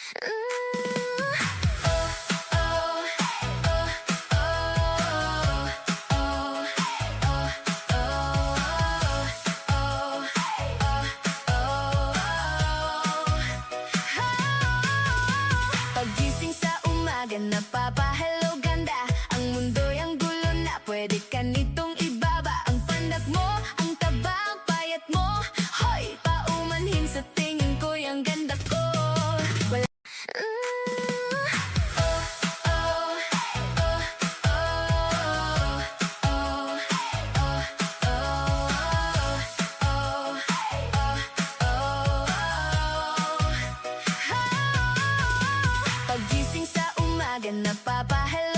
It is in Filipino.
Pagising sa umaga, napapa-hello ganda. Ang mundo'y ang gulo na, pwede ka nitong ibaba. Ang pandak mo, ang taba, ang payat mo, hoy, paumanhin sa tingin ko, yung ganda ko. Wala Pagising sa umaga, napapa-hello